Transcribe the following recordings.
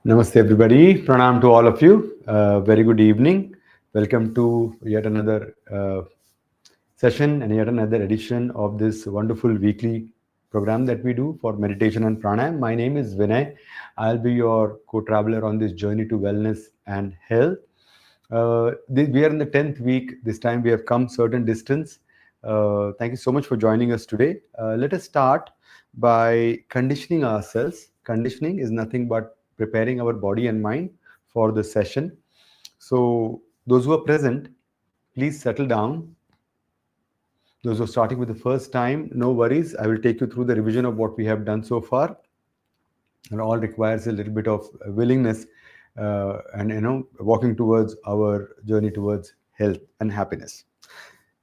Namaste, everybody. Pranam to all of you. Very good evening. Welcome to yet another session and yet another edition of this wonderful weekly program that we do for meditation and pranayama. My name is Vinay. I'll be your co-traveler on this journey to wellness and health. We are in the 10th week. This time we have come certain distance. Thank you so much for joining us today. Let us start by conditioning ourselves. Conditioning is nothing but preparing our body and mind for the session. So those who are present, please settle down. Those who are starting with the first time, no worries. I will take you through the revision of what we have done so far. It all requires a little bit of willingness and walking towards our journey towards health and happiness.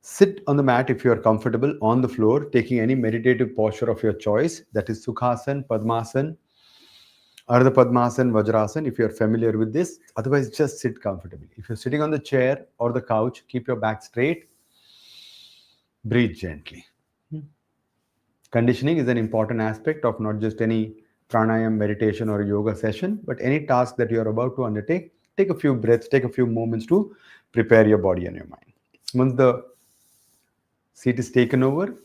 Sit on the mat if you are comfortable, on the floor, taking any meditative posture of your choice. That is Sukhasan, Padmasan, Ardha Padmasan, Vajrasan, if you are familiar with this. Otherwise, just sit comfortably. If you're sitting on the chair or the couch, keep your back straight. Breathe gently. Conditioning is an important aspect of not just any pranayama, meditation, or yoga session, but any task that you're about to undertake. Take a few breaths, take a few moments to prepare your body and your mind. Once the seat is taken over,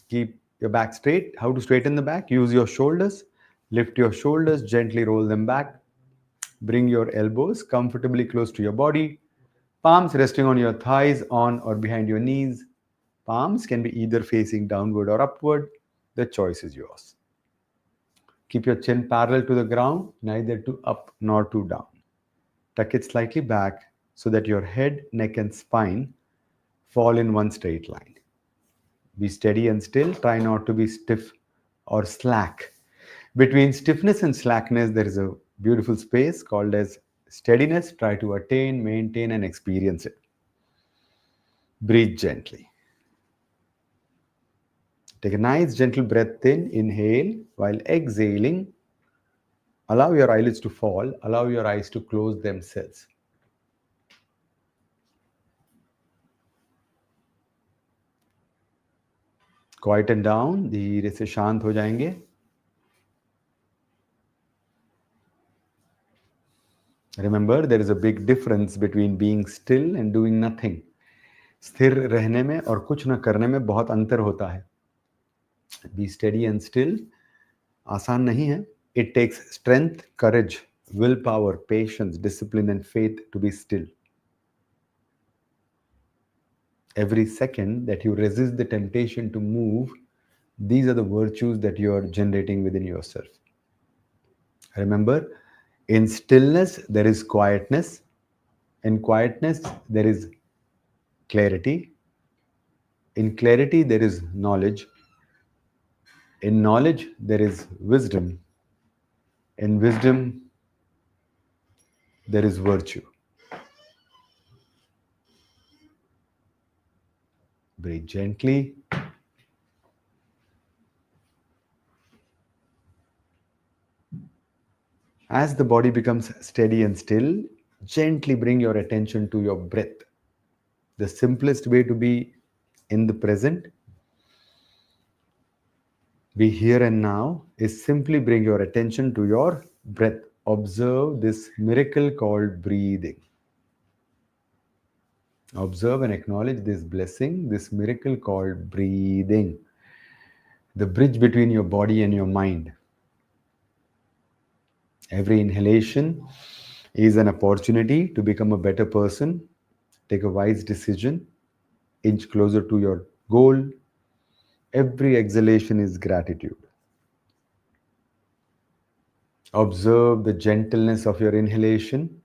keep your back straight. How to straighten the back? Use your shoulders. Lift your shoulders, gently roll them back. Bring your elbows comfortably close to your body. Palms resting on your thighs, on or behind your knees. Palms can be either facing downward or upward. The choice is yours. Keep your chin parallel to the ground, neither too up nor too down. Tuck it slightly back so that your head, neck, and spine fall in one straight line. Be steady and still. Try not to be stiff or slack. Between stiffness and slackness, there is a beautiful space called as steadiness. Try to attain, maintain, and experience it. Breathe gently. Take a nice gentle breath in. Inhale while exhaling. Allow your eyelids to fall. Allow your eyes to close themselves. Quieten down. धीरे से शांत हो जाएंगे. Remember, there is a big difference between being still and doing nothing. स्थिर रहने में और कुछ न करने में बहुत अंतर होता है. Be steady and still. आसान नहीं है. It takes strength, courage, willpower, patience, discipline, and faith to be still. Every second that you resist the temptation to move, these are the virtues that you are generating within yourself. Remember, in stillness, there is quietness. In quietness, there is clarity. In clarity, there is knowledge. In knowledge, there is wisdom. In wisdom, there is virtue. Breathe gently. As the body becomes steady and still, gently bring your attention to your breath. The simplest way to be in the present, be here and now, is simply bring your attention to your breath. Observe this miracle called breathing. Observe and acknowledge this blessing, this miracle called breathing. The bridge between your body and your mind. Every inhalation is an opportunity to become a better person, take a wise decision, inch closer to your goal. Every exhalation is gratitude. Observe the gentleness of your inhalation.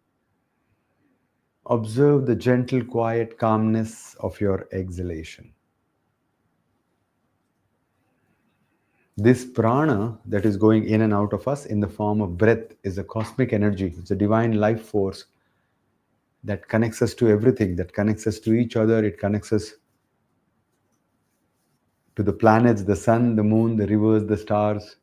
Observe the gentle, quiet calmness of your exhalation. This prana that is going in and out of us in the form of breath is a cosmic energy. It's a divine life force that connects us to everything, that connects us to each other. It connects us to the planets, the sun, the moon, the rivers, the stars.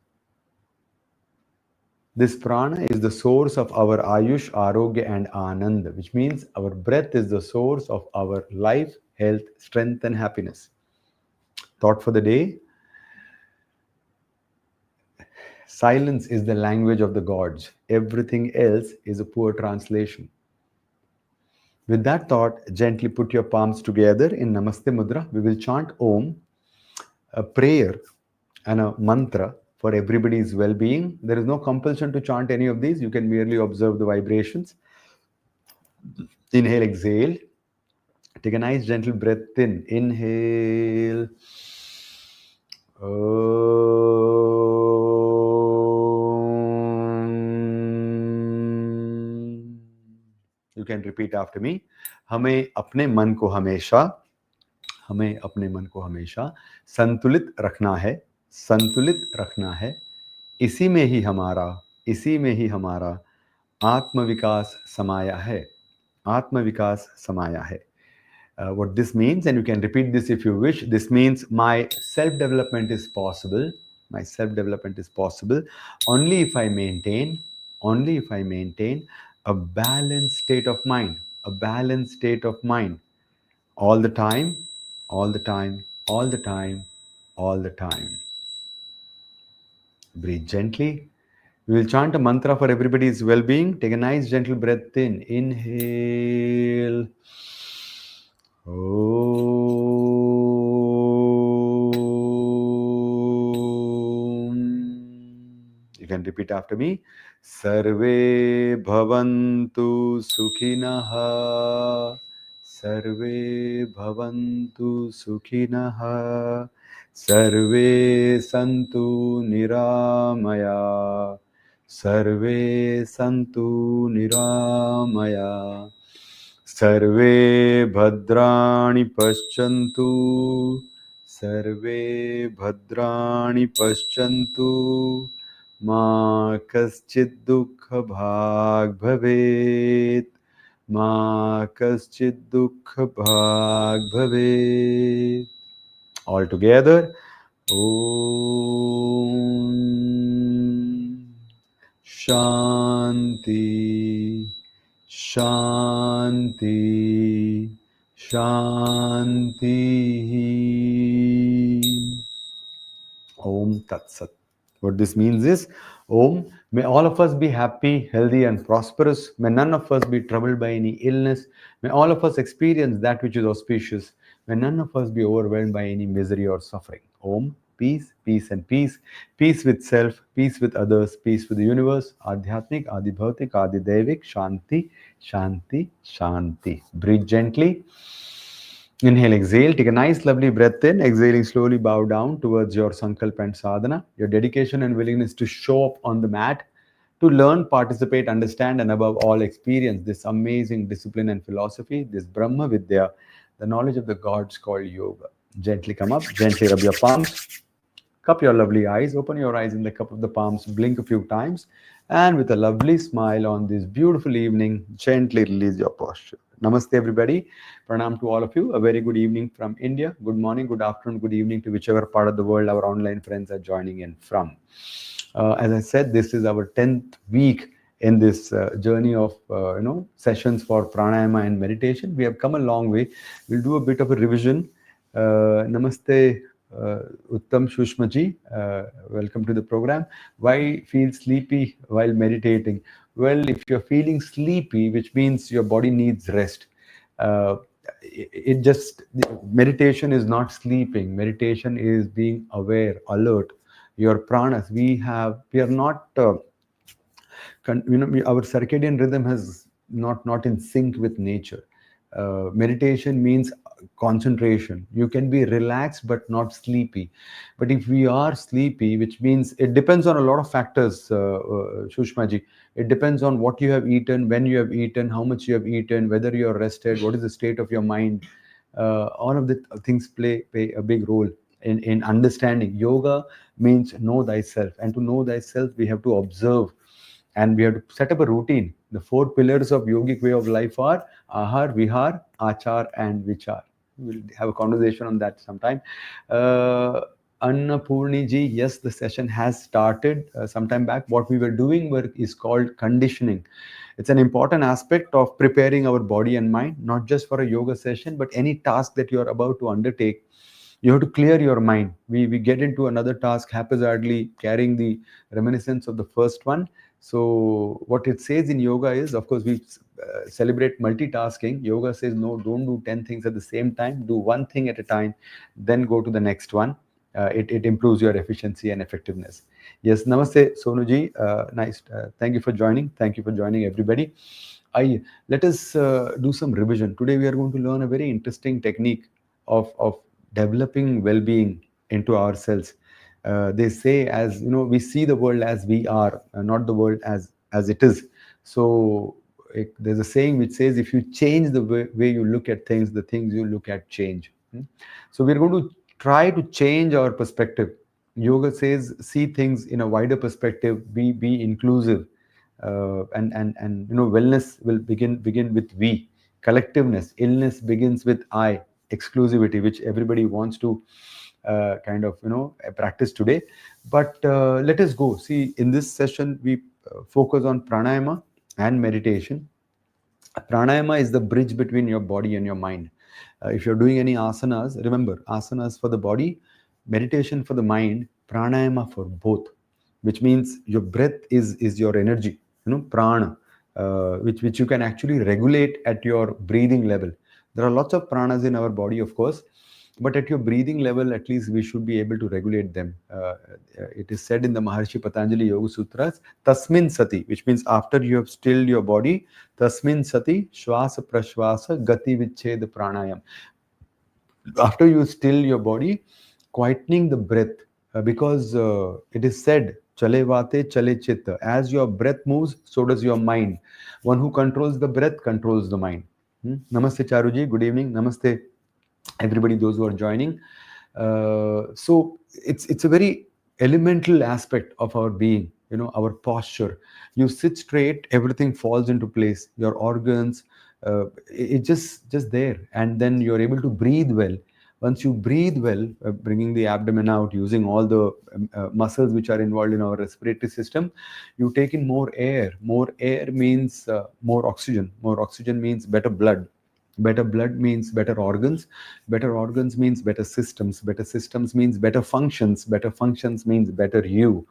This prana is the source of our ayush, arogya, and anand, which means our breath is the source of our life, health, strength, and happiness. Thought for the day. Silence is the language of the gods. Everything else is a poor translation. With that thought, gently put your palms together in Namaste Mudra. We will chant Om, a prayer and a mantra for everybody's well-being. There is no compulsion to chant any of these. You can merely observe the vibrations. Inhale, exhale. Take a nice gentle breath in. Inhale. You can repeat after me. हमें अपने मन को हमेशा संतुलित रखना है, संतुलित रखना है. इसी में ही हमारा आत्मविकास समाया है, आत्मविकास समाया है. What this means, and you can repeat this if you wish, this means my self-development is possible. My self-development is possible only if I maintain a balanced state of mind, a balanced state of mind all the time, all the time, all the time, all the time. Breathe gently. We will chant a mantra for everybody's well-being. Take a nice gentle breath in. Inhale. Om. You can repeat after me. Sarve bhavantu sukhinah. Sarve bhavantu sukhinah. Sarve santu niramaya. Sarve santu niramaya. Sarve bhadrani paschantu. Sarve bhadrani paschantu. Ma kaschid dukha bhag bhavet. Ma kaschid dukha bhag bhavet. All together. Om Shanti Shanti Shanti. Om Tat Sat. What this means is, Om, may all of us be happy, healthy, and prosperous. May none of us be troubled by any illness. May all of us experience that which is auspicious. May none of us be overwhelmed by any misery or suffering. Om, peace, peace, and peace. Peace with self, peace with others, peace with the universe. Adhyatmik, Adibhautik, Adidevik, Shanti, Shanti, Shanti. Breathe gently. Inhale, exhale. Take a nice, lovely breath in. Exhaling, slowly bow down towards your sankalpa and sadhana. Your dedication and willingness to show up on the mat, to learn, participate, understand, and above all, experience this amazing discipline and philosophy, this Brahma Vidya, the knowledge of the gods called yoga. Gently come up, gently rub your palms, cup your lovely eyes, open your eyes in the cup of the palms, blink a few times, and with a lovely smile on this beautiful evening, gently release your posture. Namaste, everybody. Pranam to all of you. A very good evening from India. Good morning, good afternoon, good evening to whichever part of the world our online friends are joining in from. As I said, this is our 10th week in this journey of sessions for pranayama and meditation. We have come a long way. We'll do a bit of a revision. Namaste, Uttam Shushmaji. Welcome to the program. Why feel sleepy while meditating? Well, if you're feeling sleepy, which means your body needs rest, meditation is not sleeping. Meditation is being aware, alert. Your pranas, we are not, our circadian rhythm has not in sync with nature. Meditation means concentration. You can be relaxed but not sleepy. But if we are sleepy, which means it depends on a lot of factors, Shushmaji. It depends on what you have eaten, when you have eaten, how much you have eaten, whether you are rested, what is the state of your mind. All of the things play a big role in understanding. Yoga means know thyself, and to know thyself, we have to observe. And we have to set up a routine. The 4 pillars of yogic way of life are ahar, vihar, achar, and vichar. We'll have a conversation on that sometime. Annapurni ji, yes, the session has started sometime back. What we were doing is called conditioning. It's an important aspect of preparing our body and mind, not just for a yoga session, but any task that you are about to undertake. You have to clear your mind. We get into another task haphazardly, carrying the reminiscence of the first one. So what it says in yoga is, of course, we celebrate multitasking. Yoga says, no, don't do 10 things at the same time. Do one thing at a time, then go to the next one. It improves your efficiency and effectiveness. Yes, namaste, Sonuji. Nice. Thank you for joining. Thank you for joining, everybody. Let us do some revision. Today we are going to learn a very interesting technique of developing well-being into ourselves. They say, as you know, we see the world as we are, not the world as it is. So there's a saying which says, if you change the way you look at things, the things you look at change. So we're going to try to change our perspective. Yoga says, see things in a wider perspective, be inclusive. And wellness will begin with we. Collectiveness, illness begins with I. Exclusivity, which everybody wants to kind of practice today. But let us go. See, in this session we focus on pranayama and meditation. Pranayama is the bridge between your body and your mind. If you're doing any asanas, remember, asanas for the body, meditation for the mind, pranayama for both, which means your breath is your energy, prana, which you can actually regulate at your breathing level. There are lots of pranas in our body, of course, but at your breathing level, at least we should be able to regulate them. It is said in the Maharshi Patanjali Yoga Sutras, tasmin sati, which means after you have stilled your body, tasmin sati shwasa prashwasa gati vichhed pranayam. After you still your body, quietening the breath, because it is said, chale vate chale chitta. As your breath moves, so does your mind. One who controls the breath controls the mind. Namaste Charuji, good evening. Namaste everybody, those who are joining. So it's a very elemental aspect of our being, our posture. You sit straight, everything falls into place. Your organs, it's just there, and then you're able to breathe well. Once you breathe well, bringing the abdomen out, using all the muscles which are involved in our respiratory system, you take in more air. More air means more oxygen. More oxygen means better blood. Better blood means better organs. Better organs means better systems. Better systems means better functions. Better functions means better you.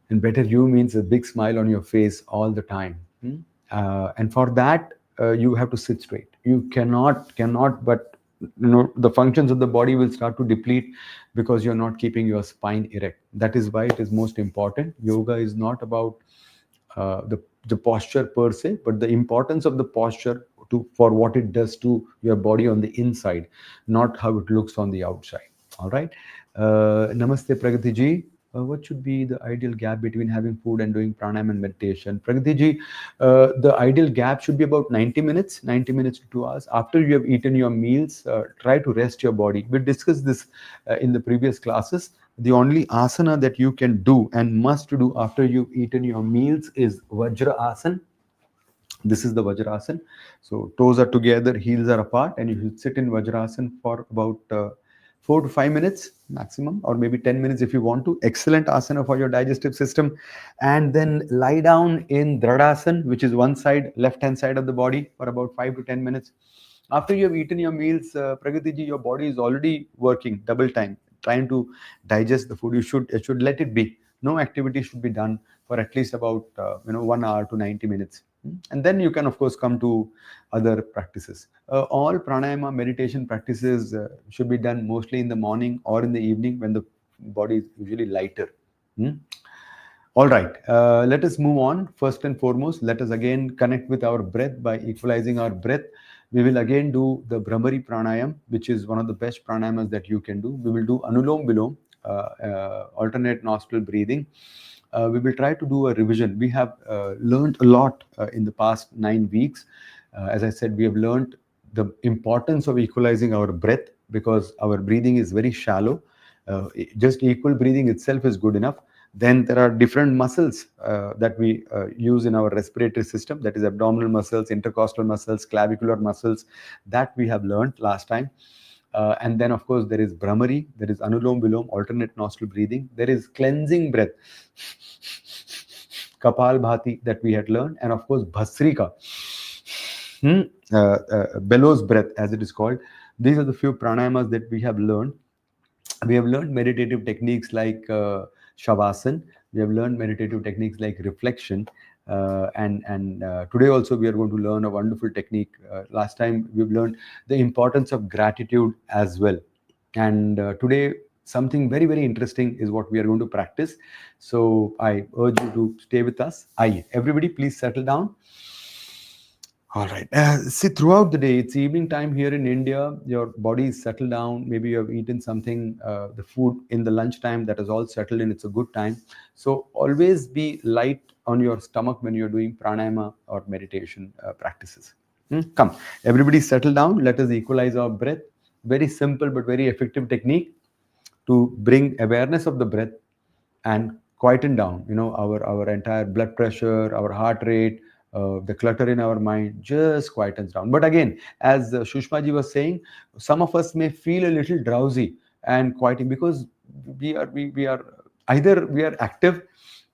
And better you means a big smile on your face all the time. And for that, you have to sit straight. You cannot, but the functions of the body will start to deplete because you're not keeping your spine erect. That is why it is most important. Yoga is not about the posture per se, but the importance of the posture for what it does to your body on the inside, not how it looks on the outside. All right. Namaste, Pragati ji. What should be the ideal gap between having food and doing pranayama and meditation? Pragati ji, the ideal gap should be about 90 minutes to 2 hours. After you have eaten your meals, try to rest your body. We discussed this in the previous classes. The only asana that you can do and must do after you've eaten your meals is Vajra Asana. This is the Vajrasana. So toes are together, heels are apart, and you should sit in Vajrasana for about 4 to 5 minutes maximum, or maybe 10 minutes if you want to. Excellent asana for your digestive system. And then lie down in Dradasana, which is one side, left-hand side of the body, for about 5 to 10 minutes. After you have eaten your meals, Pragati ji, your body is already working double time, trying to digest the food. You should let it be. No activity should be done for at least about 1 hour to 90 minutes. And then you can, of course, come to other practices. All pranayama meditation practices should be done mostly in the morning or in the evening when the body is usually lighter. All right, let us move on. First and foremost, let us again connect with our breath by equalizing our breath. We will again do the Brahmari pranayam, which is one of the best pranayamas that you can do. We will do Anulom Vilom, alternate nostril breathing. We will try to do a revision. We have learned a lot in the past 9 weeks. As I said, we have learned the importance of equalizing our breath, because our breathing is very shallow. Just equal breathing itself is good enough. Then there are different muscles that we use in our respiratory system, that is abdominal muscles, intercostal muscles, clavicular muscles, that we have learned last time. And then, of course, there is Brahmari, there is Anulom Vilom, alternate nostril breathing, there is cleansing breath, Kapal Bhati, that we had learned, and of course, Bhasrika, bellows breath, as it is called. These are the few pranayamas that we have learned. We have learned meditative techniques like shavasana. We have learned meditative techniques like reflection. And today also we are going to learn a wonderful technique. Last time we've learned the importance of gratitude as well. And today something very, very interesting is what we are going to practice. So I urge you to stay with us. Everybody please settle down. All right. See, throughout the day, it's evening time here in India. Your body is settled down. Maybe you have eaten something, the food in the lunch time that is all settled in. It's a good time. So always be light on your stomach when you're doing pranayama or meditation practices. Come, everybody settle down. Let us equalize our breath. Very simple but very effective technique to bring awareness of the breath and quieten down, our entire blood pressure, our heart rate, the clutter in our mind just quietens down. But again, as Shushma ji was saying, some of us may feel a little drowsy and quieting because we are either we are active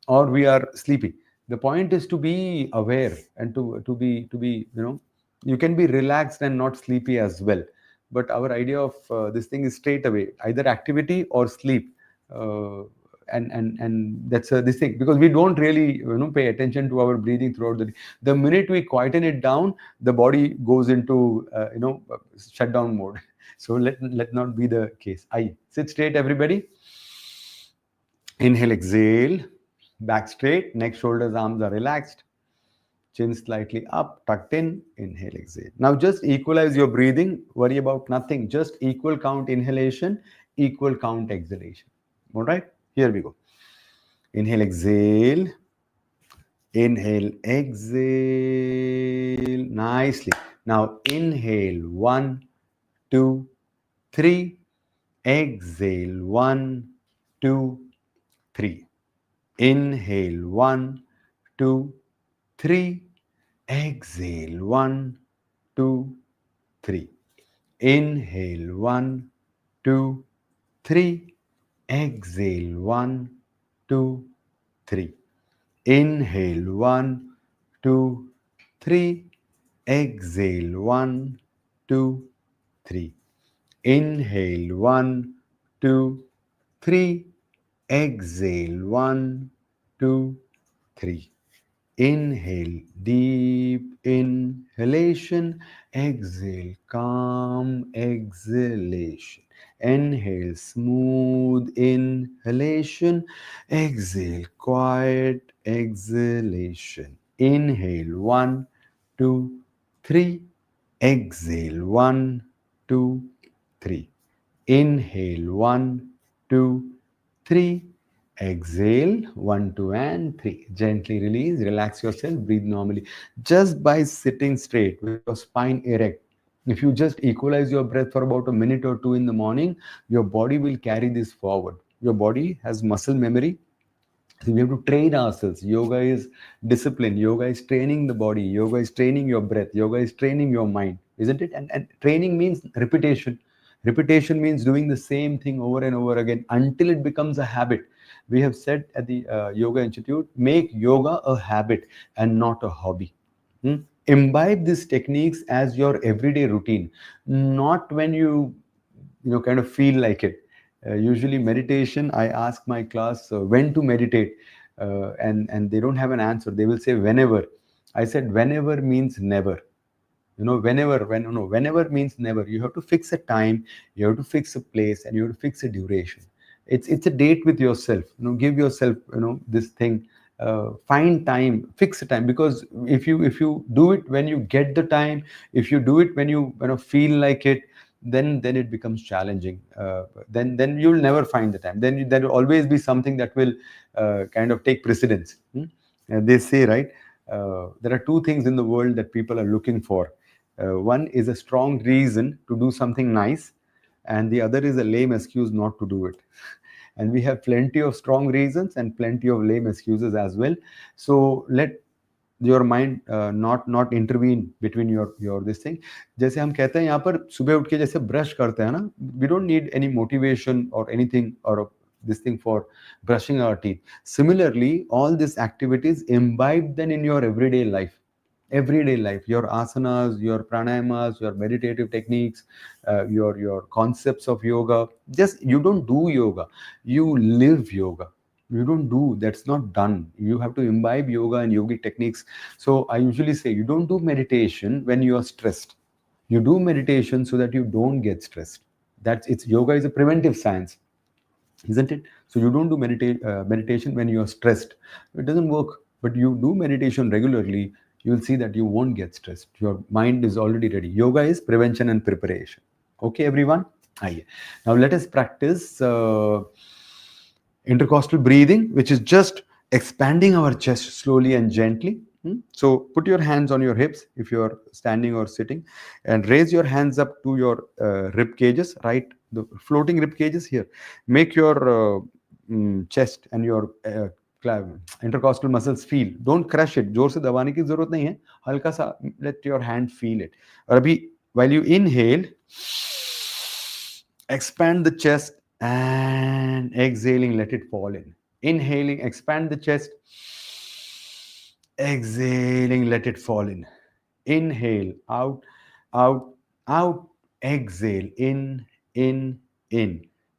or we are sleepy. The point is to be aware and to be you can be relaxed and not sleepy as well. But our idea of this thing is straight away either activity or sleep. Uh, and and and that's this thing, because we don't really pay attention to our breathing throughout the day. The minute we quieten it down, the body goes into shutdown mode. So let not be the case. I sit straight, everybody. Inhale, exhale, back straight, neck, shoulders, arms are relaxed, chin slightly up, tucked in. Inhale, exhale. Now just equalize your breathing. Worry about nothing. Just equal count inhalation, equal count exhalation. All right, here we go. Inhale, exhale. Inhale, exhale. Nicely. Now inhale, 1, 2, 3. Exhale, 1, 2, 3. Inhale, 1, 2, 3. Exhale, 1, 2, 3. Inhale, 1, 2, 3. Exhale, 1, 2, 3. Inhale, 1, 2, 3. Exhale, 1, 2, 3. Inhale, 1, 2, 3. Exhale, 1, 2, 3. Inhale, deep inhalation. Exhale, calm exhalation. Inhale, smooth inhalation. Exhale, quiet exhalation. Inhale, 1, 2, 3. Exhale, 1, 2, 3. Inhale, 1, 2, 3. Exhale, 1, 2, and 3. Gently release, relax yourself, breathe normally. Just by sitting straight with your spine erect, if you just equalize your breath for about a minute or two in the morning, your body will carry this forward. Your body has muscle memory. So we have to train ourselves. Yoga is discipline. Yoga is training the body. Yoga is training your breath. Yoga is training your mind, isn't it? And training means repetition. Repetition means doing the same thing over and over again until it becomes a habit. We have said at the Yoga Institute, make yoga a habit and not a hobby. Imbibe these techniques as your everyday routine, not when you kind of feel like it. Usually meditation, I ask my class when to meditate, and they don't have an answer. They will say whenever. I said whenever means never. Whenever means never. You have to fix a time, you have to fix a place, and you have to fix a duration. It's a date with yourself. Give yourself this thing. Find time, fix a time, because if you do it when you get the time, if you do it when you feel like it, then it becomes challenging. Then you'll never find the time. Then there will always be something that will kind of take precedence. They say, right, there are two things in the world that people are looking for. One is a strong reason to do something nice, and the other is a lame excuse not to do it. And we have plenty of strong reasons and plenty of lame excuses as well. So let your mind not intervene between your this thing. जैसे हम कहते हैं यहाँ पर सुबह उठ के जैसे ब्रश करते हैं ना, we don't need any motivation or anything or this thing for brushing our teeth. Similarly, all these activities, imbibe them in your everyday life. everyday life, your asanas, your pranayamas, your meditative techniques, your concepts of yoga. Just you don't do yoga, you live yoga. You don't do, that's not done. You have to imbibe yoga and yogic techniques. So I usually say you don't do meditation when you are stressed. You do meditation so that you don't get stressed. That's it's yoga is a preventive science, isn't it? So you don't do meditation when you are stressed. It doesn't work. But you do meditation regularly, you will see that you won't get stressed. Your mind is already ready. Yoga is prevention and preparation. Okay, everyone. Yeah. Now let us practice intercostal breathing, which is just expanding our chest slowly and gently. So put your hands on your hips if you're standing or sitting, and raise your hands up to your rib cages, right? The floating rib cages here. Make your chest and your intercostal muscles feel. Don't crush it. जोर से दबाने की जरूरत नहीं है. हल्का सा let your hand feel it. और अभी while you inhale, expand the chest, and exhaling, let it fall in. Inhaling, expand the chest. Exhaling, let it fall in. Inhale, out, out, out. Exhale, in, in.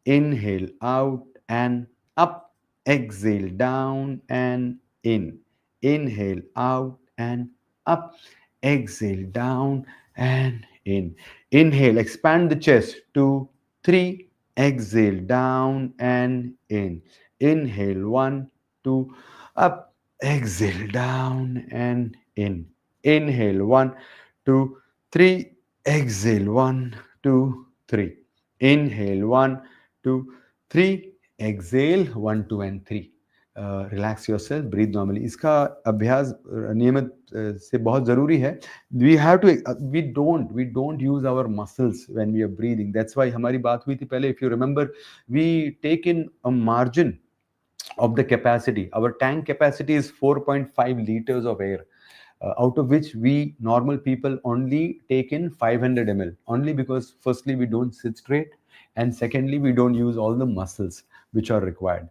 Inhale, out and up. Exhale, down and in. Inhale, out and up. Exhale, down and in. Inhale, expand the chest. 2, 3. Exhale, down and in. Inhale, 1, 2, up. Exhale, down and in. Inhale, 1, 2, 3. Exhale, 1, 2, 3. Inhale, 1, 2, 3. Exhale, 1, 2 and 3. Relax yourself, breathe normally. इसका अभ्यास नियमित से बहुत जरूरी है. We don't use our muscles when we are breathing. That's why हमारी बात हुई थी पहले. If you remember, we take in a margin of the capacity. Our tank capacity is 4.5 liters of air, out of which we normal people only take in 500 ml, only because firstly we don't sit straight, and secondly we don't use all the muscles which are required.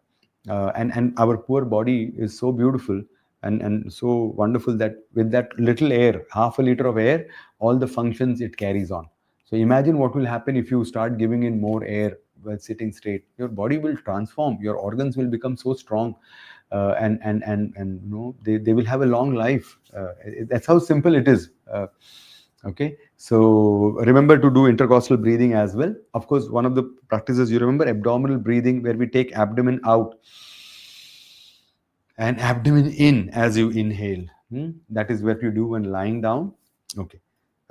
And our poor body is so beautiful and so wonderful that with that little air, half a liter of air, all the functions it carries on. So imagine what will happen if you start giving in more air while sitting straight. Your body will transform, your organs will become so strong, and they will have a long life. That's how simple it is. Okay, so remember to do intercostal breathing as well. Of course, one of the practices, you remember abdominal breathing, where we take abdomen out and abdomen in as you inhale. That is what you do when lying down. Okay.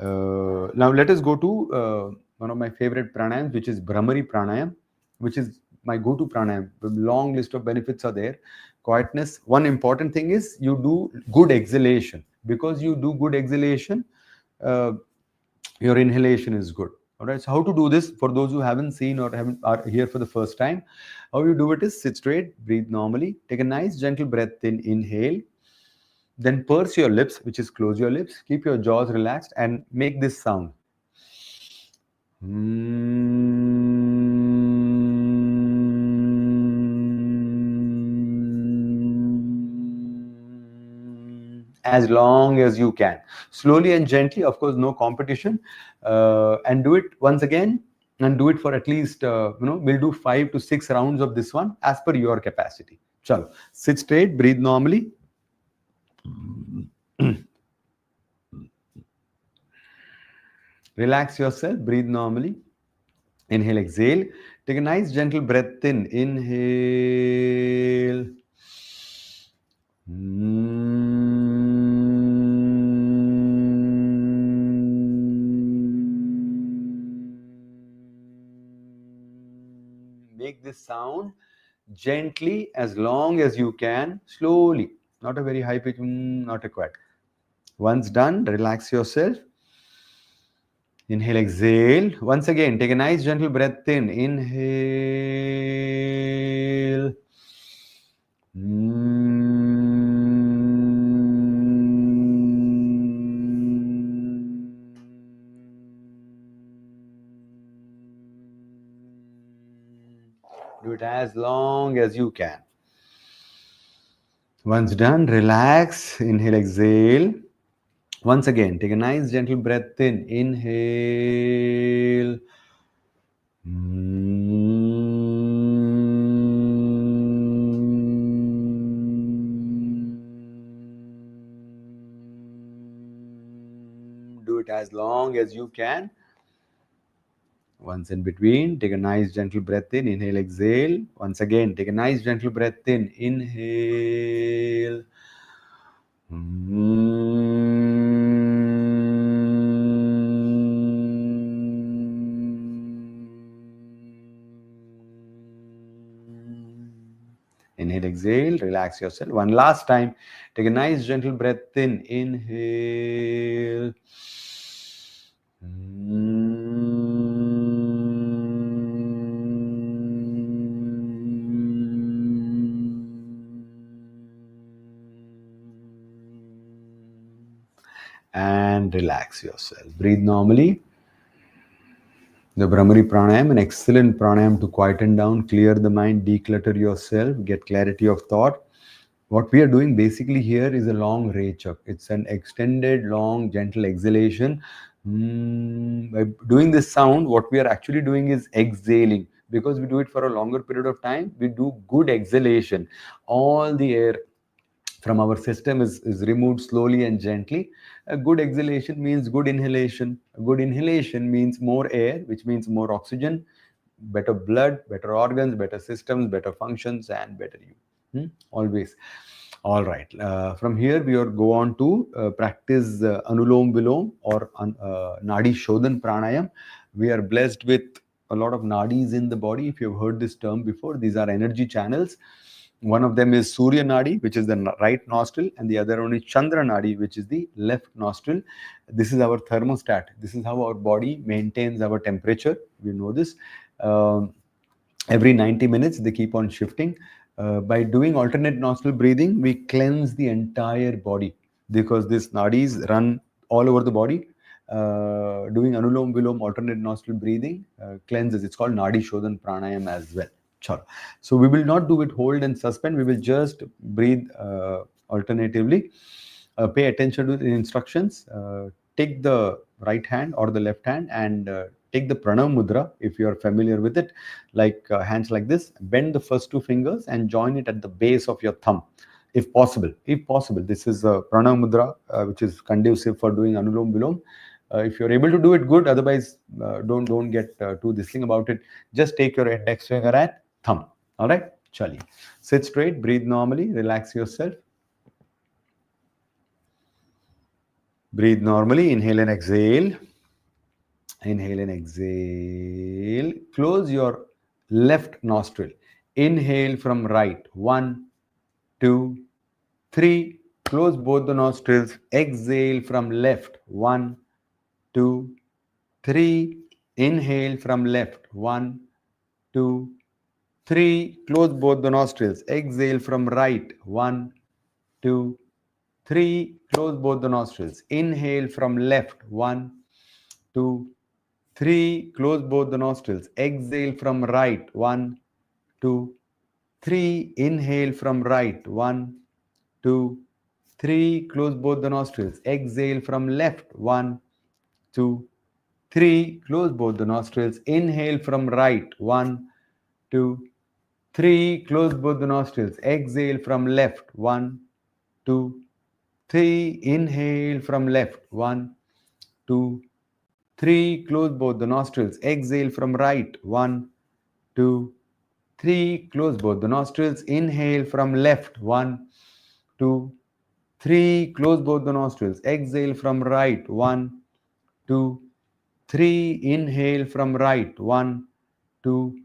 Now let us go to one of my favorite pranayams, which is Brahmari pranayam, which is my go-to pranayam. A long list of benefits are there. Quietness. One important thing is you do good exhalation. Because you do good exhalation, your inhalation is good. All right. So how to do this for those who haven't seen or are here for the first time? How you do it is sit straight, breathe normally, take a nice gentle breath in, inhale. Then purse your lips, which is close your lips, keep your jaws relaxed, and make this sound. As long as you can. Slowly and gently, of course, no competition. And do it once again, and do it for at least, we'll do 5 to 6 rounds of this one as per your capacity. Chalo. Sit straight, breathe normally. Relax yourself, breathe normally. Inhale, exhale. Take a nice gentle breath in. Inhale. Make this sound gently as long as you can, slowly. Not a very high pitch, not a quiet. Once done, relax yourself. Inhale, exhale. Once again, take a nice gentle breath in. Inhale. Do it as long as you can. Once done, relax. Inhale, exhale. Once again, take a nice gentle breath in. Inhale. Do it as long as you can. Once in between, take a nice gentle breath in. Inhale, exhale. Once again, take a nice gentle breath in. Inhale. Inhale, exhale, relax yourself. One last time, take a nice gentle breath in. Inhale. And relax yourself. Breathe normally. The Brahmari Pranayama, an excellent pranayam to quieten down, clear the mind, declutter yourself, get clarity of thought. What we are doing basically here is a long rechak. It's an extended, long, gentle exhalation. By doing this sound, what we are actually doing is exhaling. Because we do it for a longer period of time, we do good exhalation. All the air from our system is removed slowly and gently. A good exhalation means good inhalation. A good inhalation means more air, which means more oxygen, better blood, better organs, better systems, better functions, and better you. Always. All right. From here, we are go on to practice Anulom Vilom or Nadi Shodhan Pranayam. We are blessed with a lot of nadis in the body. If you've heard this term before, these are energy channels. One of them is Surya Nadi, which is the right nostril, and the other one is Chandra Nadi, which is the left nostril. This is our thermostat. This is how our body maintains our temperature. We know this. Every 90 minutes, they keep on shifting. By doing alternate nostril breathing, we cleanse the entire body because these nadis run all over the body. Doing Anulom Vilom, alternate nostril breathing, cleanses. It's called Nadi Shodhan Pranayam as well. Chalo. So we will not do it hold and suspend. We will just breathe alternatively. Pay attention to the instructions. Take the right hand or the left hand and take the Pranav Mudra if you are familiar with it, like hands like this. Bend the first two fingers and join it at the base of your thumb, if possible. If possible, this is a Pranav Mudra, which is conducive for doing Anulom Vilom. If you're able to do it, good. Otherwise, don't get too this thing about it. Just take your index finger and thumb. All right, chali. Sit straight, breathe normally, relax yourself. Breathe normally, inhale and exhale. Inhale and exhale. Close your left nostril. Inhale from right. 1, 2, 3. Close both the nostrils. Exhale from left. 1, 2, 3. Inhale from left. 1, 2, 3. Close both the nostrils. Exhale from right. 1, 2, 3. Close both the nostrils. Inhale from left. 1, 2, 3. Close both the nostrils. Exhale from right. 1, 2, 3. Inhale from right. 1, 2, 3. Close both the nostrils. Exhale from left. 1, 2, 3. Close both the nostrils. Inhale from right. 1, 2, 3. Close both the nostrils. Exhale from left. 1, 2, 3. Inhale from left. 1, 2, 3. Close both the nostrils. Exhale from right. 1, 2, 3. Close both the nostrils. Inhale from left. 1, 2, 3. Close both the nostrils. Exhale from right. 1, 2, 3. Inhale from right. 1, 2,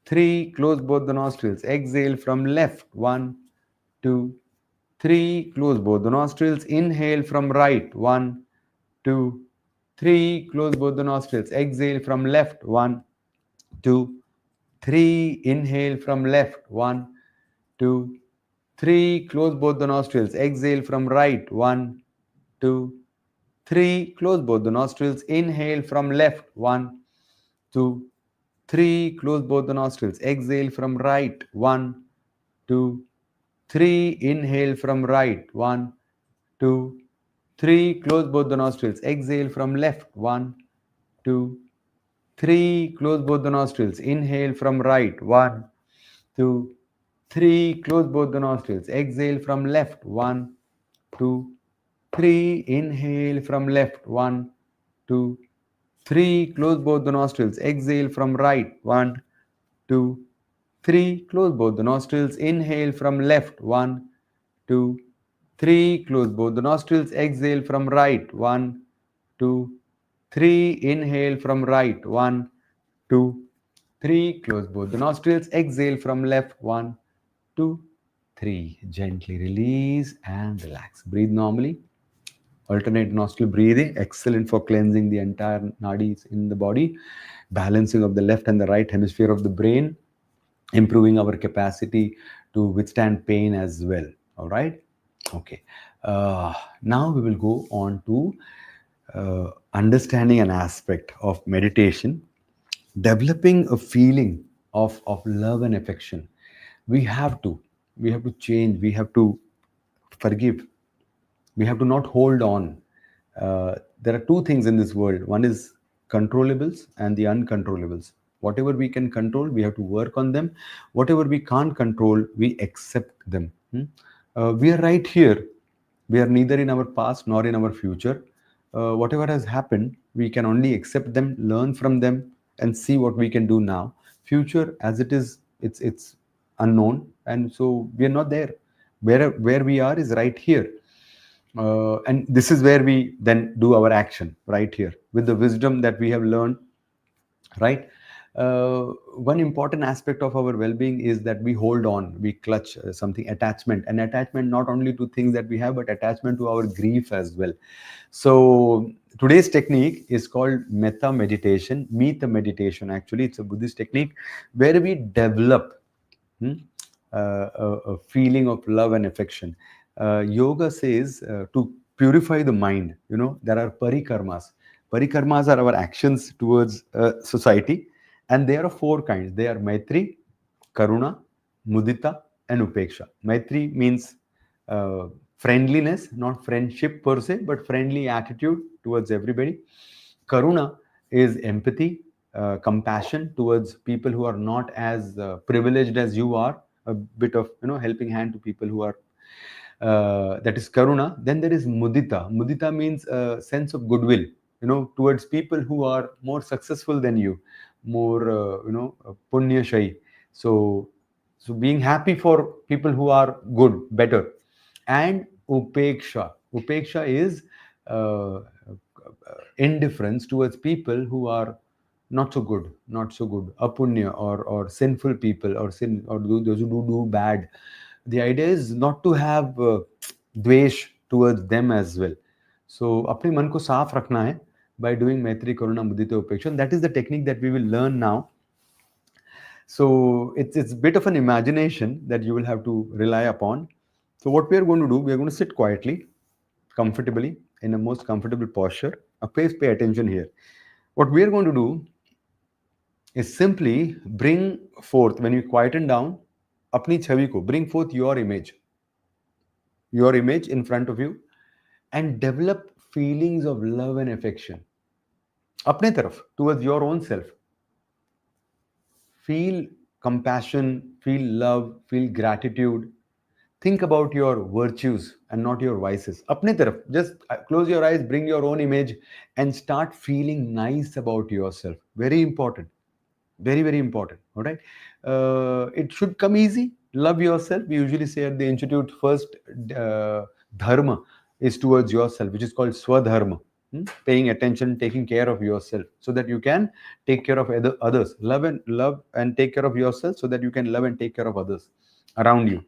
3. Close both the nostrils. Exhale from left. 1, 2, 3. Close both the nostrils. Inhale from right. 1, 2, 3. Close both the nostrils. Exhale from left. 1, 2, 3. Inhale from left. 1, 2, 3. Close both the nostrils. Exhale from right. 1, 2, 3. Close both the nostrils. Inhale from left. 1, 2, 3. Close both the nostrils. Exhale from right. 1, 2, 3. Inhale from right. 1, 2, 3. Close both the nostrils. Exhale from left. 1, 2, 3. Close both the nostrils. Inhale from right. 1, 2, 3. Close both the nostrils. Exhale from left. 1, 2, 3. Inhale from left. 1, 2, 3. Close both the nostrils. Exhale from right. 1, 2, 3. Close both the nostrils. Inhale from left. 1, 2, 3. Close both the nostrils. Exhale from right. 1, 2, 3. Inhale from right. 1, 2, 3. Close both the nostrils. Exhale from left. 1, 2, 3. Gently release and relax. Breathe normally. Alternate nostril breathing, excellent for cleansing the entire nadis in the body, balancing of the left and the right hemisphere of the brain, improving our capacity to withstand pain as well. All right. Okay. Now we will go on to understanding an aspect of meditation, developing a feeling of love and affection. We have to change. We have to forgive. We have to not hold on. There are two things in this world. One is controllables and the uncontrollables. Whatever we can control, we have to work on them. Whatever we can't control, we accept them. We are right here. We are neither in our past nor in our future. Whatever has happened, we can only accept them, learn from them, and see what we can do now. Future, as it is, it's unknown, and so we are not there. Where we are is right here. And this is where we then do our action, right here, with the wisdom that we have learned, right? One important aspect of our well-being is that we hold on, we clutch something, attachment, and attachment not only to things that we have, but attachment to our grief as well. So today's technique is called Metta Meditation. Actually, it's a Buddhist technique where we develop a feeling of love and affection. Yoga says to purify the mind, there are parikarmas. Parikarmas are our actions towards society, and there are four kinds. They are Maitri, Karuna, Mudita, and Upeksha. Maitri means friendliness, not friendship per se, but friendly attitude towards everybody. Karuna is empathy, compassion towards people who are not as privileged as you are, a bit of helping hand to people who are that is karuna. Then there is mudita. Mudita means a sense of goodwill, towards people who are more successful than you, more punya shay. So being happy for people who are good, better. And upeksha is indifference towards people who are not so good, apunya, or sinful people, or those who do bad. The idea is not to have dvesh towards them as well. So अपने मन को साफ रखना है by doing maitri, karuna, mudita, upeksha. That is the technique that we will learn now. So it's a bit of an imagination that you will have to rely upon. So what we are going to do, we are going to sit quietly, comfortably, in a most comfortable posture. Please pay attention here. What we are going to do is simply bring forth, when you quieten down, apni chhavi ko, bring forth your image in front of you, and develop feelings of love and affection. Apne taraf, towards your own self. Feel compassion, feel love, feel gratitude. Think about your virtues and not your vices. Apne taraf, just close your eyes, bring your own image, and start feeling nice about yourself. Very important. Very, very important. All right. It should come easy. Love yourself. We usually say at the Institute, first dharma is towards yourself, which is called swadharma. Paying attention, taking care of yourself, so that you can take care of others. Love and take care of yourself, so that you can love and take care of others around you.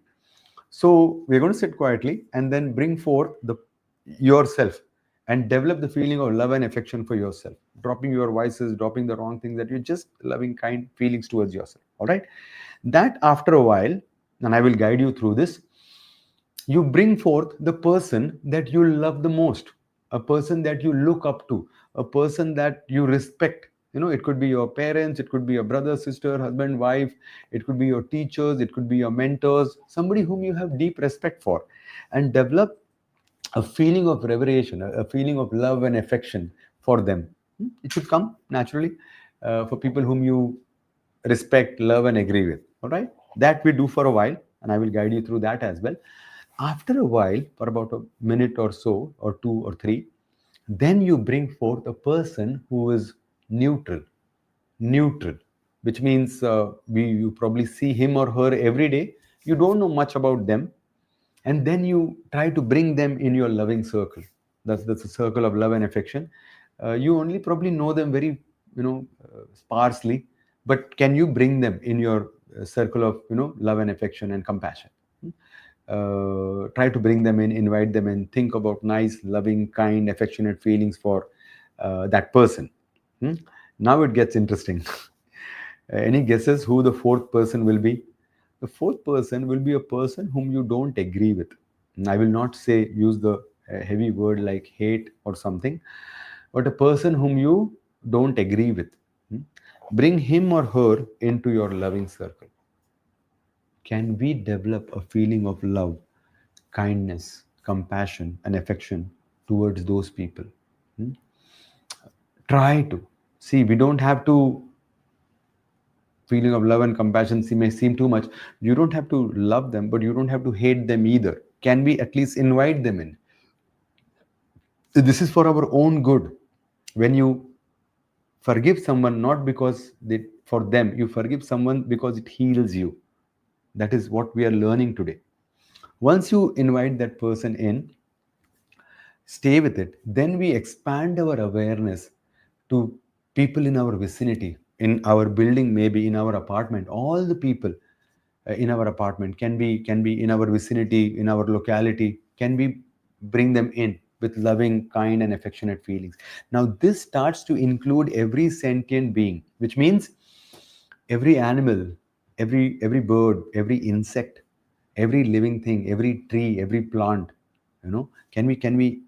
So we're going to sit quietly and then bring forth yourself and develop the feeling of love and affection for yourself, dropping your vices, dropping the wrong things, that you're just loving, kind feelings towards yourself. All right. That after a while, and I will guide you through this, you bring forth the person that you love the most, a person that you look up to, a person that you respect. It could be your parents, it could be your brother, sister, husband, wife, it could be your teachers, it could be your mentors, somebody whom you have deep respect for, and develop a feeling of reversion, a feeling of love and affection for them. It should come naturally for people whom you respect, love, and agree with. All right, that we do for a while, and I will guide you through that as well. After a while, for about a minute or so, or two or three, then you bring forth a person who is neutral. Neutral, which means you probably see him or her every day. You don't know much about them, and then you try to bring them in your loving circle. That's a circle of love and affection. You only probably know them very, sparsely, but can you bring them in your circle of, love and affection and compassion? Try to bring them in, invite them in, think about nice, loving, kind, affectionate feelings for that person. Hmm? Now it gets interesting. Any guesses who the fourth person will be? The fourth person will be a person whom you don't agree with. I will not say use the heavy word like hate or something, but a person whom you don't agree with. Hmm? Bring him or her into your loving circle. Can we develop a feeling of love, kindness, compassion, and affection towards those people? Hmm? Try to see. We don't have to feeling of love and compassion may seem too much. You don't have to love them, but you don't have to hate them either. Can we at least invite them in? So this is for our own good. When you forgive someone, not because they, for them, you forgive someone because it heals you. That is what we are learning today. Once you invite that person in, stay with it, then we expand our awareness to people in our vicinity, in our building, maybe in our apartment. All the people in our apartment can be in our vicinity, in our locality. Can we bring them in with loving, kind, and affectionate feelings? Now this starts to include every sentient being, which means every animal, every bird, every insect, every living thing, every tree, every plant. Can we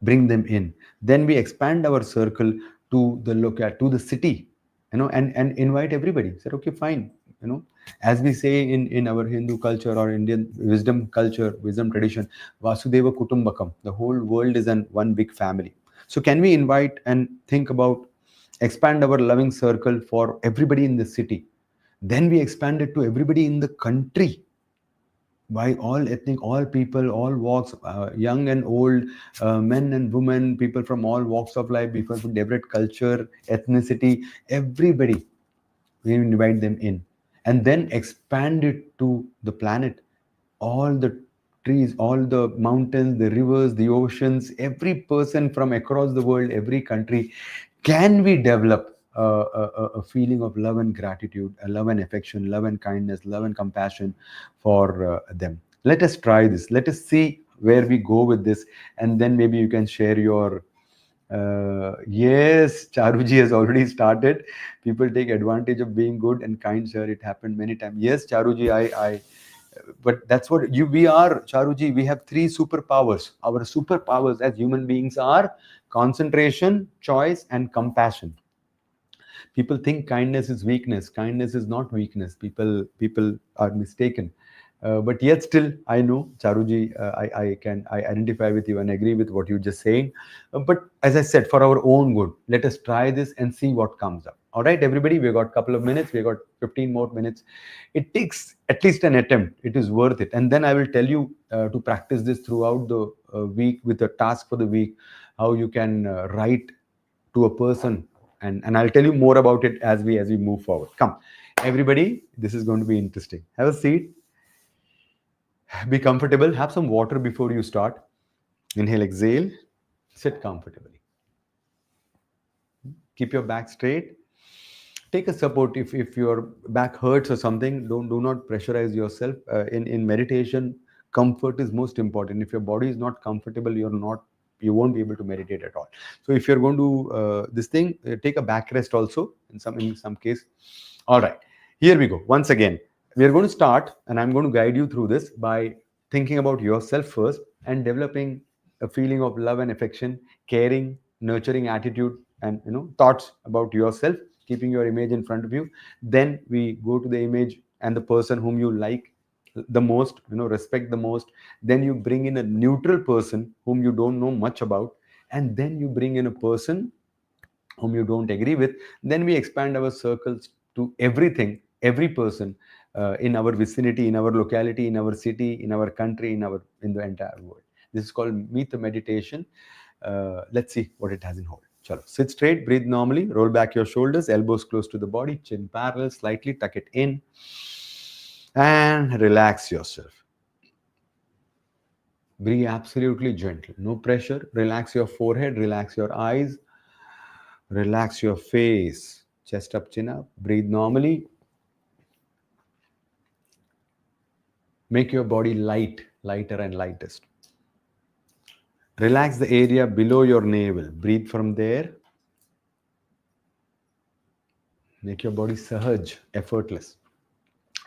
bring them in? Then we expand our circle to the local, to the city, and invite everybody. Said, okay, fine. As we say in our Hindu culture or Indian wisdom culture, wisdom tradition, Vasudeva Kutumbakam, the whole world is an one big family. So can we invite and think about expand our loving circle for everybody in the city? Then we expand it to everybody in the country, by all ethnic, all people, all walks, young and old, men and women, people from all walks of life, people from different culture, ethnicity, everybody. We invite them in, and then expand it to the planet. All the trees, all the mountains, the rivers, the oceans, every person from across the world, every country. Can we develop a feeling of love and gratitude, a love and affection, love and kindness, love and compassion for them? Let us try this. Let us see where we go with this, and then maybe you can share your. Yes, Charuji has already started. People take advantage of being good and kind, sir. It happened many times. Yes, Charuji, but that's what we are, Charuji. We have three superpowers. Our superpowers as human beings are concentration, choice, and compassion. People think kindness is weakness. Kindness is not weakness. People are mistaken. But yet still, I know, Charuji, I identify with you and agree with what you just saying. But as I said, for our own good, let us try this and see what comes up. All right, everybody, we got a couple of minutes. We got 15 more minutes. It takes at least an attempt. It is worth it. And then I will tell you to practice this throughout the week with a task for the week, how you can write to a person, and I'll tell you more about it as we move forward. Come, everybody, this is going to be interesting. Have a seat, be comfortable, have some water before you start. Inhale, exhale, sit comfortably, keep your back straight. Take a support. If your back hurts or something, do not pressurize yourself. In meditation, comfort is most important. If your body is not comfortable, you won't be able to meditate at all. So if you're going to this thing, take a back rest also in some case. All right, here we go. Once again, we are going to start, and I'm going to guide you through this by thinking about yourself first and developing a feeling of love and affection, caring, nurturing attitude, and thoughts about yourself, keeping your image in front of you. Then we go to the image and the person whom you like, the most, respect the most. Then you bring in a neutral person whom you don't know much about, and then you bring in a person whom you don't agree with. Then we expand our circles to everything, every person in our vicinity, in our locality, in our city, in our country, in the entire world. This is called Metta Meditation. Let's see what it has in hold. Chalo. Sit straight, breathe normally, roll back your shoulders, elbows close to the body, chin parallel, slightly tuck it in, and relax yourself. Breathe absolutely gentle, no pressure. Relax your forehead, relax your eyes, relax your face, chest up, chin up. Breathe normally. Make your body light, lighter and lightest. Relax the area below your navel. Breathe from there. Make your body sahaj, effortless.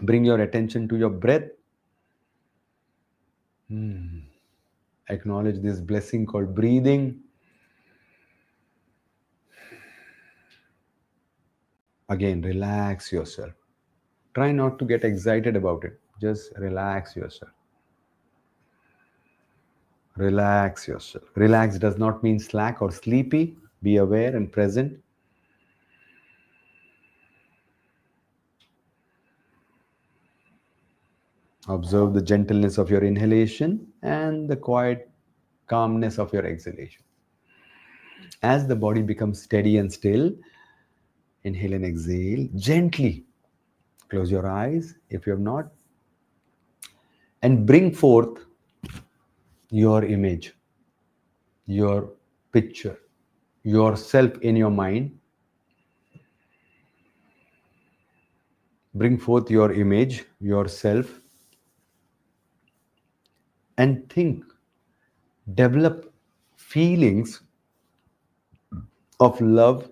Bring your attention to your breath. Acknowledge this blessing called breathing. Again, relax yourself. Try not to get excited about it. Just relax yourself. Relax yourself. Relax does not mean slack or sleepy. Be aware and present. Observe the gentleness of your inhalation and the quiet calmness of your exhalation. As the body becomes steady and still, inhale and exhale gently. Close your eyes if you have not, and bring forth your image, your picture, yourself in your mind. Bring forth your image, yourself, and think, develop feelings of love,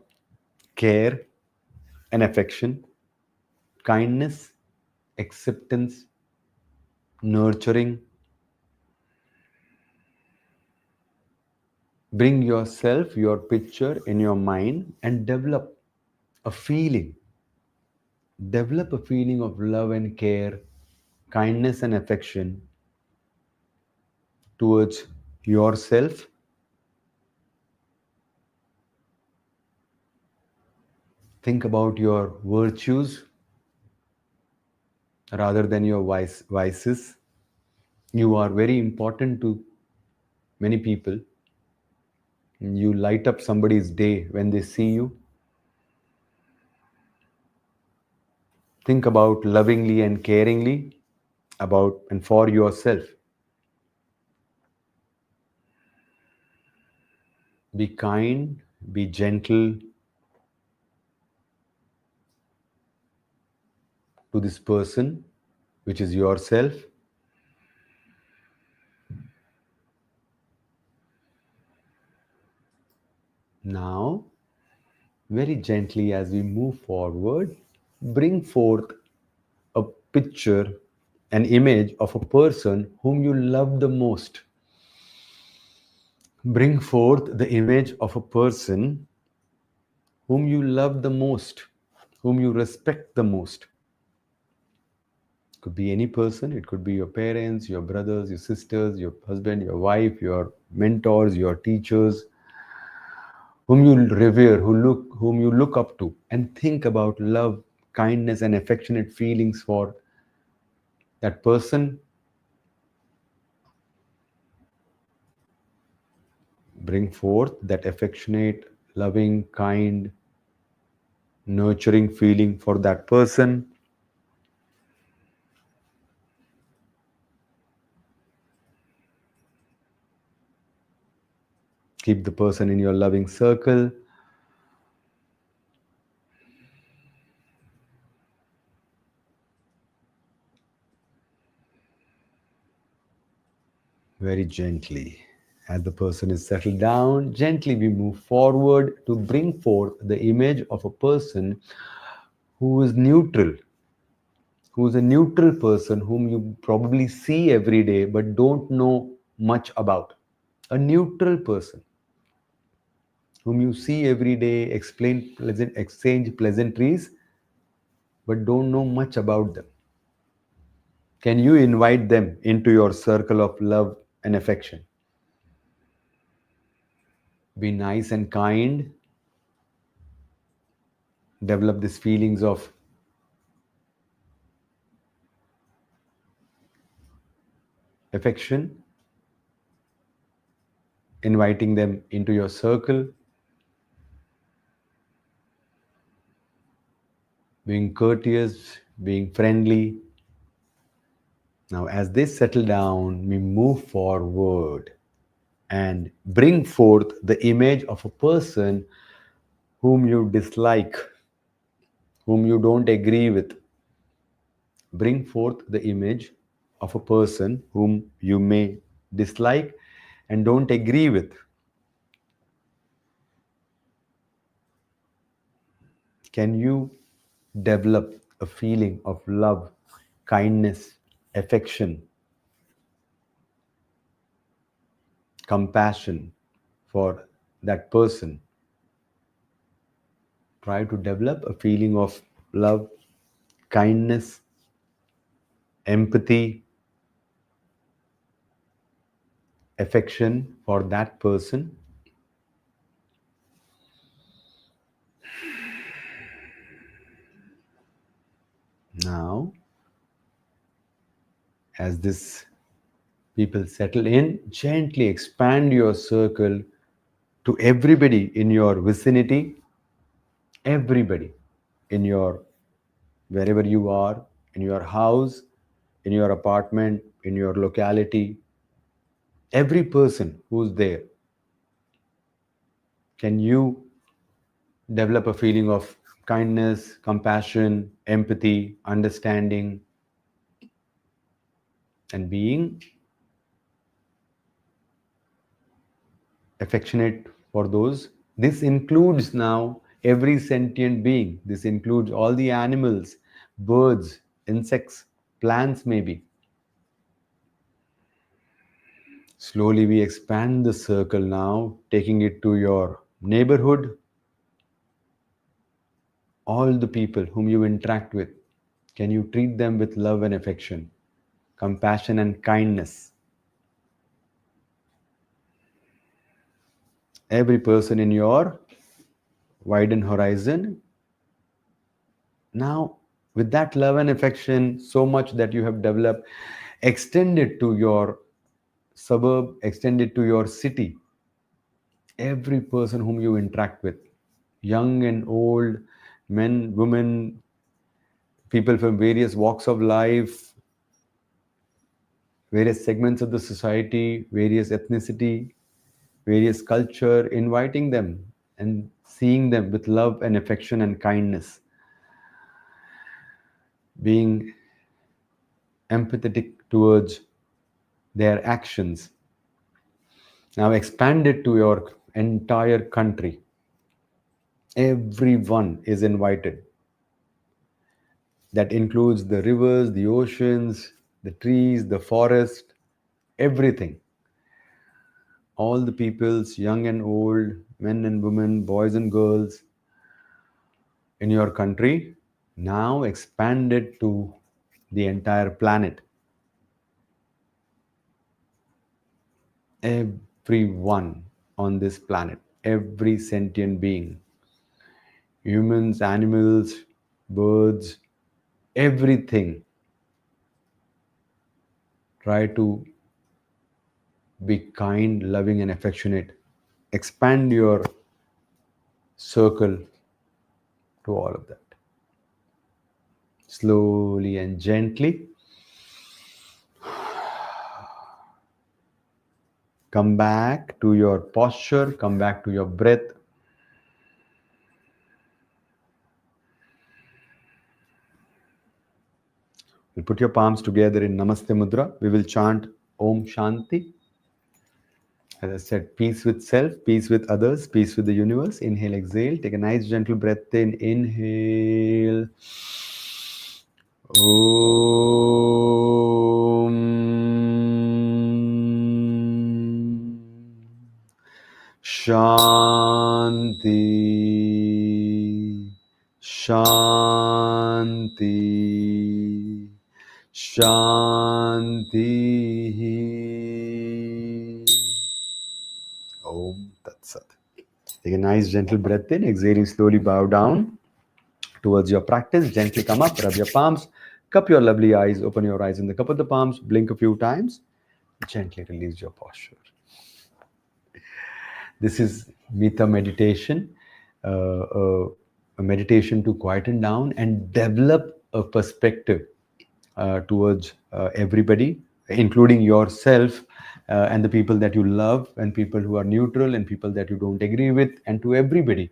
care, and affection, kindness, acceptance, nurturing. Bring yourself, your picture in your mind, and develop a feeling. Develop a feeling of love and care, kindness and affection towards yourself. Think about your virtues rather than your vices. You are very important to many people. You light up somebody's day when they see you. Think about lovingly and caringly about and for yourself. Be kind, be gentle to this person, which is yourself. Now, very gently as we move forward, bring forth a picture, an image of a person whom you love the most. Bring forth the image of a person whom you love the most, whom you respect the most. It could be any person, it could be your parents, your brothers, your sisters, your husband, your wife, your mentors, your teachers, whom you revere, whom you look up to, and think about love, kindness, and affectionate feelings for that person. Bring forth that affectionate, loving, kind, nurturing feeling for that person. Keep the person in your loving circle. Very gently. As the person is settled down, gently we move forward to bring forth the image of a person who is neutral, who is a neutral person whom you probably see every day but don't know much about. A neutral person whom you see every day, exchange pleasantries, but don't know much about them. Can you invite them into your circle of love and affection? Be nice and kind. Develop these feelings of affection, inviting them into your circle, being courteous, being friendly. Now, as they settle down, we move forward and bring forth the image of a person whom you dislike, whom you don't agree with. Bring forth the image of a person whom you may dislike and don't agree with. Can you develop a feeling of love, kindness, affection, compassion for that person? Try to develop a feeling of love, kindness, empathy, affection for that person. Now, as this people settle in, gently expand your circle to everybody in your vicinity, everybody in your wherever you are, in your house, in your apartment, in your locality, every person who's there. Can you develop a feeling of kindness, compassion, empathy, understanding, and being affectionate for those? This includes now every sentient being. This includes all the animals, birds, insects, plants, maybe. Slowly we expand the circle now, taking it to your neighborhood, all the people whom you interact with. Can you treat them with love and affection, compassion and kindness? Every person in your widened horizon. Now, with that love and affection, so much that you have developed, extend it to your suburb, extend it to your city. Every person whom you interact with, young and old, men, women, people from various walks of life, various segments of the society, various ethnicity, various culture, inviting them and seeing them with love and affection and kindness, being empathetic towards their actions. Now expand it to your entire country. Everyone is invited. That includes the rivers, the oceans, the trees, the forest, everything. All the peoples, young and old, men and women, boys and girls in your country, now expand it to the entire planet. Everyone on this planet, every sentient being, humans, animals, birds, everything. Try to be kind, loving, and affectionate. Expand your circle to all of that. Slowly and gently. Come back to your posture, come back to your breath. We'll put your palms together in Namaste Mudra. We will chant Om Shanti. As I said, peace with self, peace with others, peace with the universe. Inhale, exhale. Take a nice gentle breath in. Inhale. Om Shanti Shanti Shanti. Om Tat Sat. Take a nice gentle breath in, exhaling slowly, bow down towards your practice. Gently come up, rub your palms, cup your lovely eyes, open your eyes in the cup of the palms, blink a few times, gently release your posture. This is Metta Meditation, a meditation to quieten down and develop a perspective towards everybody, including yourself and the people that you love, and people who are neutral, and people that you don't agree with, and to everybody.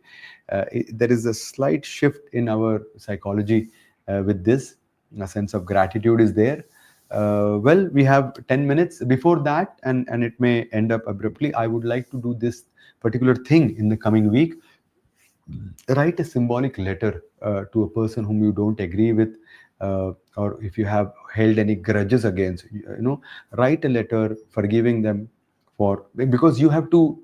There is a slight shift in our psychology with this. A sense of gratitude is there. Well, we have 10 minutes before that, and it may end up abruptly. I would like to do this particular thing in the coming week. Write a symbolic letter to a person whom you don't agree with, or if you have held any grudges against, write a letter forgiving them, for because you have to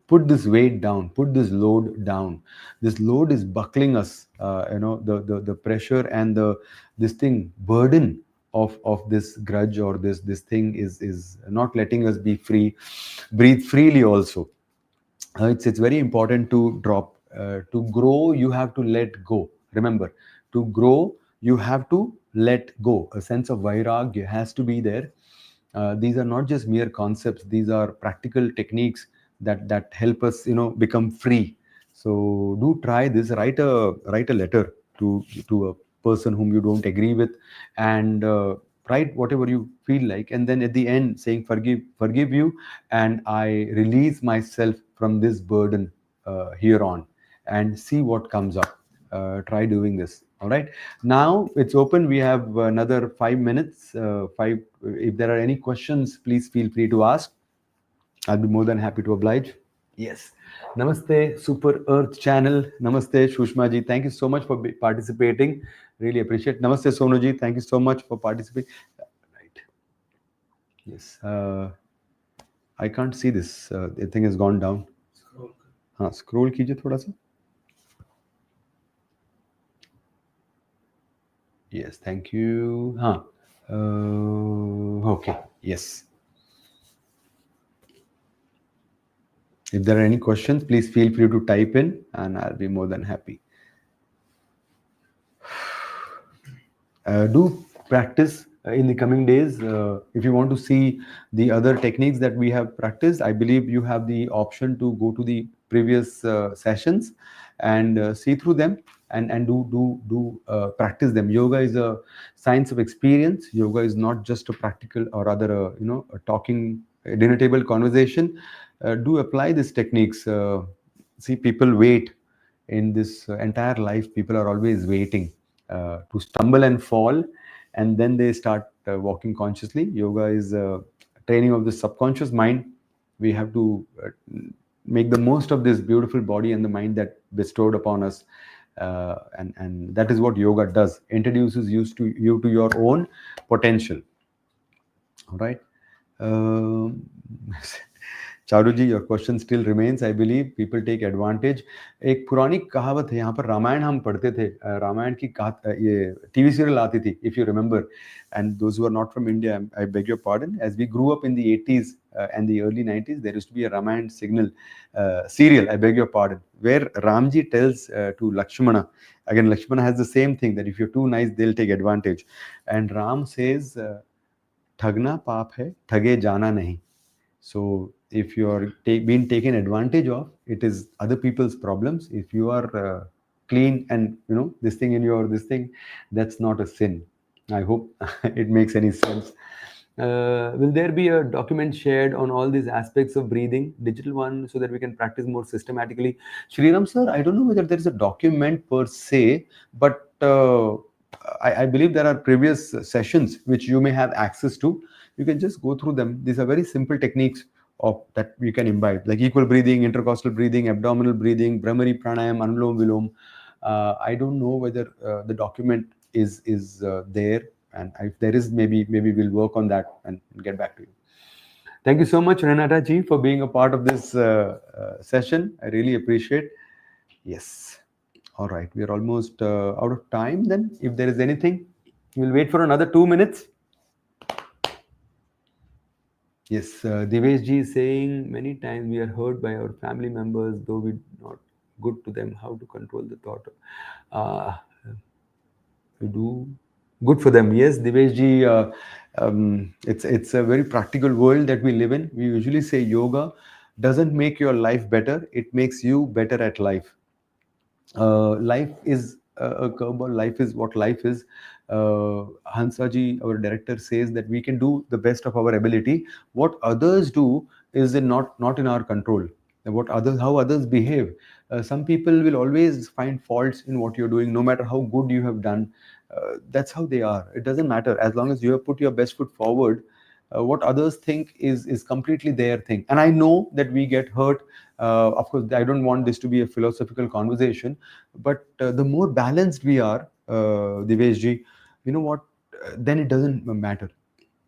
put this weight down, put this load down. This load is buckling us, the pressure and the this thing burden of this grudge, or this thing is not letting us be free, breathe freely also. It's very important to drop. To grow, you have to let go. Remember, to grow, you have to let go. A sense of vairagya has to be there. These are not just mere concepts. These are practical techniques that help us, become free. So do try this. Write a letter to a person whom you don't agree with, and write whatever you feel like, and then at the end saying, forgive you, and I release myself from this burden here on, and see what comes up. Try doing this. All right, now it's open. We have another 5 minutes. If there are any questions, please feel free to ask. I'll be more than happy to oblige. Yes. Namaste, Super Earth Channel. Namaste, Shushma ji. Thank you so much for participating. Really appreciate. Namaste, Sonu ji. Thank you so much for participating. Right. Yes. I can't see this. The thing has gone down. Scroll कीजिए थोड़ा सा. Yes, thank you. Okay. Yes. If there are any questions, please feel free to type in, and I'll be more than happy. Do practice in the coming days. If you want to see the other techniques that we have practiced, I believe you have the option to go to the previous sessions and see through them, and do practice them. Yoga is a science of experience. Yoga is not just a practical or rather a talking dinner table conversation. Do apply these techniques. See, people wait in this entire life. People are always waiting to stumble and fall, and then they start walking consciously. Yoga is training of the subconscious mind. We have to make the most of this beautiful body and the mind that bestowed upon us, and that is what yoga does. Introduces you to your own potential. All right. Charu ji, your question still remains. I believe people take advantage. एक पुरानी कहावत है, यहाँ पर रामायण हम पढ़ते थे. रामायण की ये टीवी सीरियल आती थी, if you remember. And those who are not from India, I beg your pardon. As we grew up in the 80s and the early 90s, there used to be a Ramayana signal serial, I beg your pardon, where Ramji tells to Lakshmana. Again, Lakshmana has the same thing, that if you're too nice, they'll take advantage. And Ram says, ठगना पाप है, ठगे जाना नहीं. So if you are being taken advantage of, it is other people's problems. If you are clean and this thing in your this thing, that's not a sin. I hope it makes any sense. Will there be a document shared on all these aspects of breathing, digital one, so that we can practice more systematically? Shriram sir, I don't know whether there is a document per se, but I believe there are previous sessions which you may have access to. You can just go through them. These are very simple techniques of that you can imbibe, like equal breathing, intercostal breathing, abdominal breathing, Brahmari, Pranayama, Anulom Vilom. I don't know whether the document is there, and if there is, maybe we'll work on that and get back to you. Thank you so much, Renata ji, for being a part of this session. I really appreciate. Yes. All right, we are almost out of time then. If there is anything, We'll wait for another 2 minutes. Yes, Devesh ji is saying many times we are hurt by our family members, though we not good to them. How to control the thought? Uh, to do good for them. Yes, Devesh ji, it's a very practical world that we live in. We usually say yoga doesn't make your life better; it makes you better at life. Life is a curveball. Life is what life is. Hansaji, our director, says that we can do the best of our ability. What others do is not in our control. What others, how others behave. Some people will always find faults in what you're doing, no matter how good you have done. That's how they are. It doesn't matter as long as you have put your best foot forward. What others think is completely their thing. And I know that we get hurt. Of course, I don't want this to be a philosophical conversation, but the more balanced we are, Diveshji, you know what? Then it doesn't matter.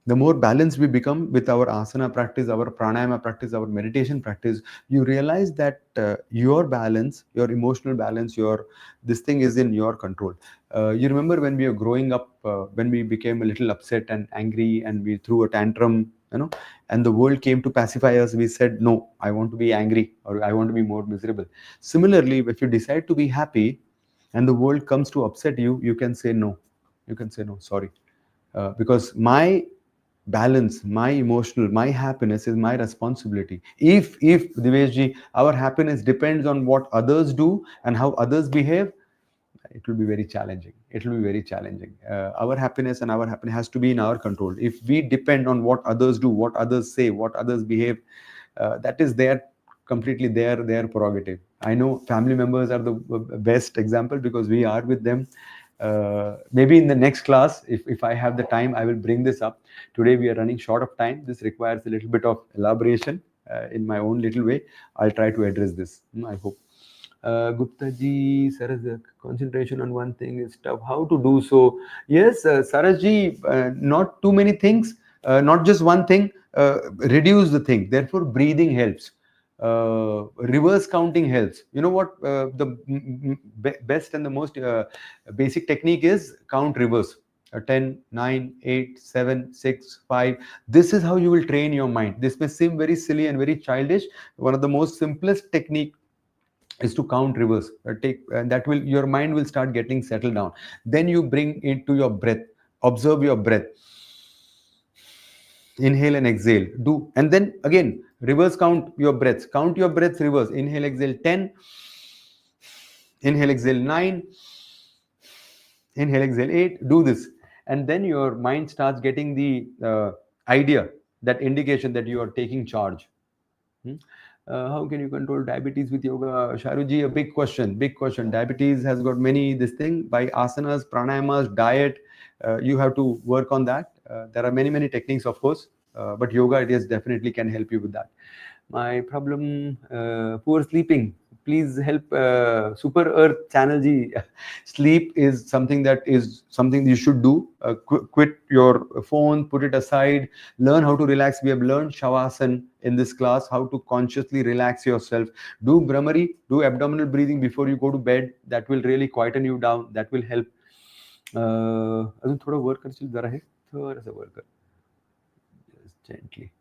The more balanced we become with our asana practice, our pranayama practice, our meditation practice, you realize that your balance, your emotional balance, your this thing is in your control. You remember when we were growing up, when we became a little upset and angry, and we threw a tantrum, and the world came to pacify us. We said, "No, I want to be angry, or I want to be more miserable." Similarly, if you decide to be happy, and the world comes to upset you, you can say no. You can say no, sorry, because my balance, my emotional, my happiness is my responsibility. If Diveshji, our happiness depends on what others do and how others behave, it will be very challenging. It will be very challenging. Our happiness and our happiness has to be in our control. If we depend on what others do, what others say, what others behave, that is their completely their prerogative. I know family members are the best example because we are with them. Maybe in the next class, if I have the time, I will bring this up. Today we are running short of time. This requires a little bit of elaboration in my own little way. I'll try to address this. I hope. Gupta ji, Saraj, concentration on one thing is tough. How to do so? Yes, Saraj ji, not too many things, not just one thing. Reduce the thing. Therefore, breathing helps. Reverse counting helps. You know what? The best and the most basic technique is count reverse. 10, 9, 8, 7, 6, 5. This is how you will train your mind. This may seem very silly and very childish. One of the most simplest technique is to count reverse. Take and that will your mind will start getting settled down. Then you bring into your breath. Observe your breath. Inhale and exhale. Do and then again reverse count your breaths. Count your breaths reverse. Inhale, exhale 10. Inhale, exhale 9. Inhale, exhale 8. Do this, and then your mind starts getting the idea, that indication that you are taking charge. Hmm? How can you control diabetes with yoga? Sharuji, a big question. Big question. Diabetes has got many this thing by asanas, pranayamas, diet. You have to work on that. There are many techniques, of course, but yoga it is definitely can help you with that. My problem, poor sleeping. Please help Super Earth Channel ji. Sleep is something you should do. Quit your phone, put it aside, learn how to relax. We have learned Shavasana in this class, how to consciously relax yourself. Do Brahmari, do abdominal breathing before you go to bed. That will really quieten you down. That will help. अजून थोड़ा work करशील जरा हे थोडंसं work कर just gently.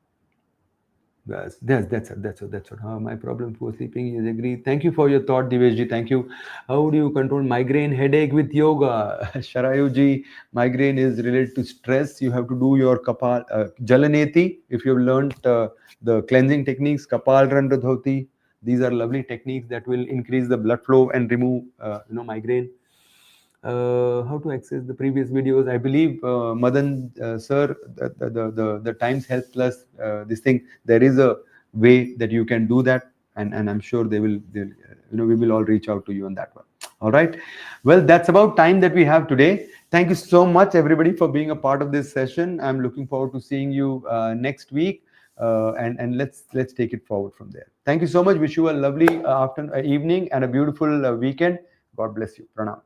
That's what. My problem for sleeping is agree. Thank you for your thought, Diveshji. Thank you. How do you control migraine headache with yoga? Sharayu migraine is related to stress. You have to do your kapal jalaneti. If you've learned the cleansing techniques, kapal randradhoti. These are lovely techniques that will increase the blood flow and remove migraine. How to access the previous videos? I believe Madan sir, the Times Health Plus this thing. There is a way that you can do that, and I'm sure we will all reach out to you on that one. All right. Well, that's about time that we have today. Thank you so much, everybody, for being a part of this session. I'm looking forward to seeing you next week. And let's take it forward from there. Thank you so much. Wish you a lovely evening and a beautiful weekend. God bless you. Pranam.